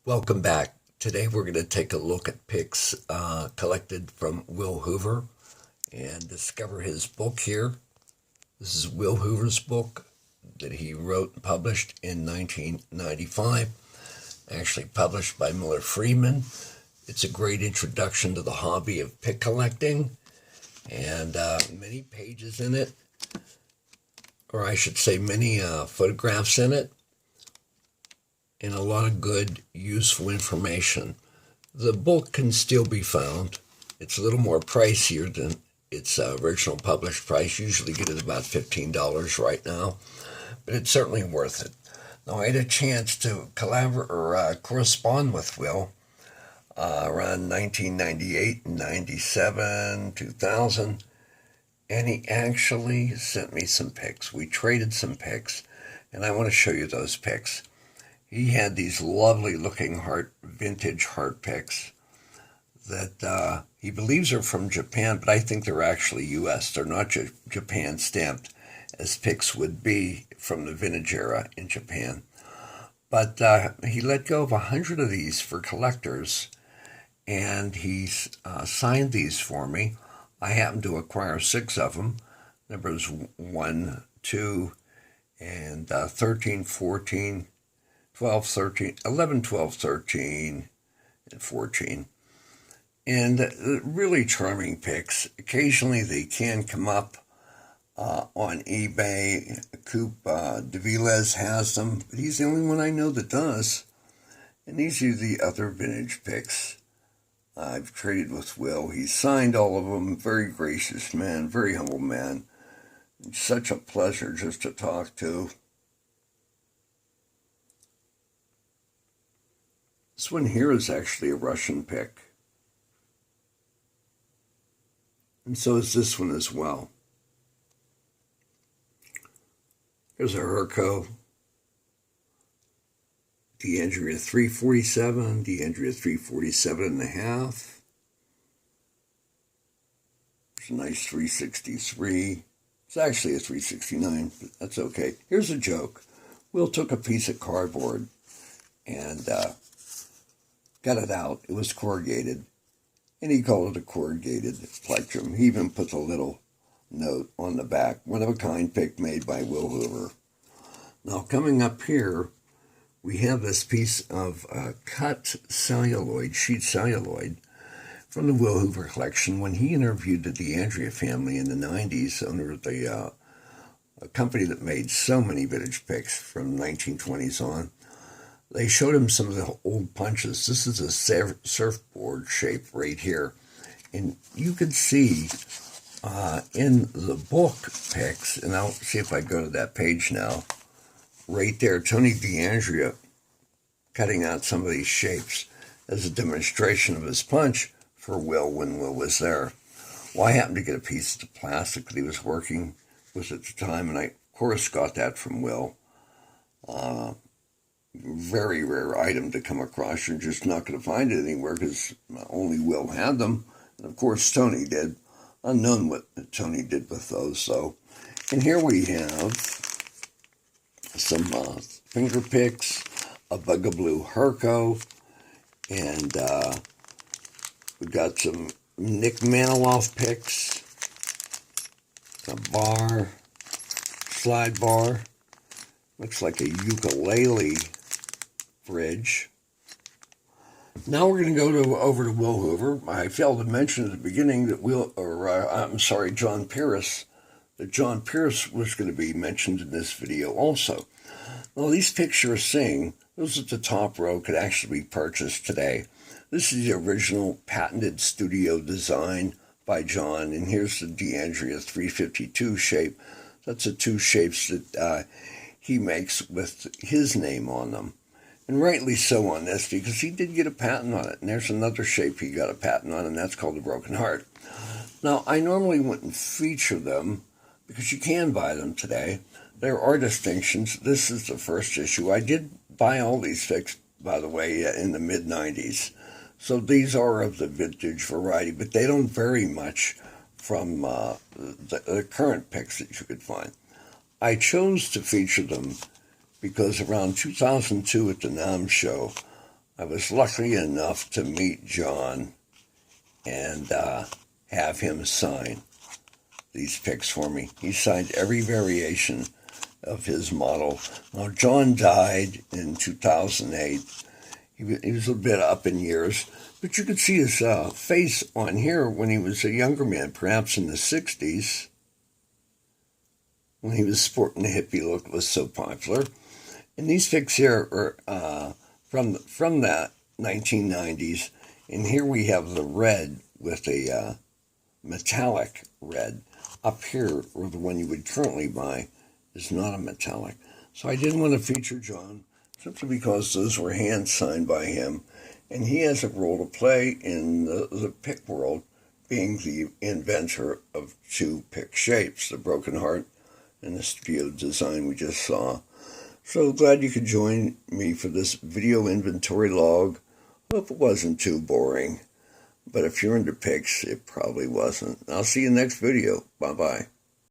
Welcome back. Today we're going to take a look at picks collected from Will Hoover and discover his book here. This is Will Hoover's book that he wrote and published in 1995, actually published by Miller Freeman. It's a great introduction to the hobby of pick collecting, and many pages in it, or I should say many photographs in it, and a lot of good, useful information. The book can still be found. It's a little more pricier than its original published price. Usually get it about $15 right now, but it's certainly worth it. Now, I had a chance to collaborate or correspond with Will around 1998, 97, 2000, and he actually sent me some pics. We traded some pics, and I want to show you those pics. He had these lovely looking vintage heart picks that he believes are from Japan, but I think they're actually U.S. They're not Japan stamped as picks would be from the vintage era in Japan. But he let go of 100 of these for collectors, and he signed these for me. I happened to acquire 6 of them. Numbers 1, 2, and 13, 14, 12, 13, 11, 12, 13, and 14. And really charming picks. Occasionally they can come up on eBay. Coop DeVilez has them, but he's the only one I know that does. And these are the other vintage picks I've traded with Will. He signed all of them. Very gracious man, very humble man. Such a pleasure just to talk to. This one here is actually a Russian pick. And so is this one as well. Here's a Herco. D'Andrea 347, D'Andrea 347 and a half. There's a nice 363. It's actually a 369, but that's okay. Here's a joke. Will took a piece of cardboard and got it out. It was corrugated, and he called it a corrugated plectrum. He even put a little note on the back, one of a kind pick made by Will Hoover. Now, coming up here, we have this piece of cut celluloid, sheet celluloid, from the Will Hoover collection. When he interviewed the D'Andrea family in the 90s, owner of the a company that made so many vintage picks from 1920s on, they showed him some of the old punches. This is a surfboard shape right here. And you can see in the book pics, and I'll see if I go to that page now, right there, Tony D'Andrea cutting out some of these shapes as a demonstration of his punch for Will when Will was there. Well, I happened to get a piece of the plastic that he was working with at the time, and I, of course, got that from Will. Very rare item to come across. You're just not going to find it anywhere because only Will had them. And of course, Tony did. Unknown what Tony did with those. So, and here we have some finger picks, a Bugaboo Herco, and we've got some Nick Maniloff picks, a bar, slide bar, looks like a ukulele bridge. Now we're going to go over to Will Hoover. I failed to mention at the beginning that John Pearse. That John Pearse was going to be mentioned in this video also. Well, these pictures saying those at the top row could actually be purchased today. This is the original patented studio design by John, and here's the D'Andrea 352 shape. That's the 2 shapes that he makes with his name on them. And rightly so on this, because he did get a patent on it. And there's another shape he got a patent on, and that's called the Broken Heart. Now, I normally wouldn't feature them, because you can buy them today. There are distinctions. This is the first issue. I did buy all these fixed, by the way, in the mid-90s. So these are of the vintage variety, but they don't vary much from the current picks that you could find. I chose to feature them because around 2002 at the NAMM show, I was lucky enough to meet John and have him sign these picks for me. He signed every variation of his model. Now, John died in 2008. He was a bit up in years, but you could see his face on here when he was a younger man, perhaps in the 60s, when he was sporting the hippie look that was so popular. And these picks here are from that 1990s, and here we have the red with a metallic red. Up here, or the one you would currently buy, is not a metallic. So I didn't want to feature John, simply because those were hand-signed by him, and he has a role to play in the pick world, being the inventor of two pick shapes, the broken heart and the studio design we just saw. So glad you could join me for this video inventory log. Hope it wasn't too boring, but if you're into picks, it probably wasn't. I'll see you next video. Bye-bye.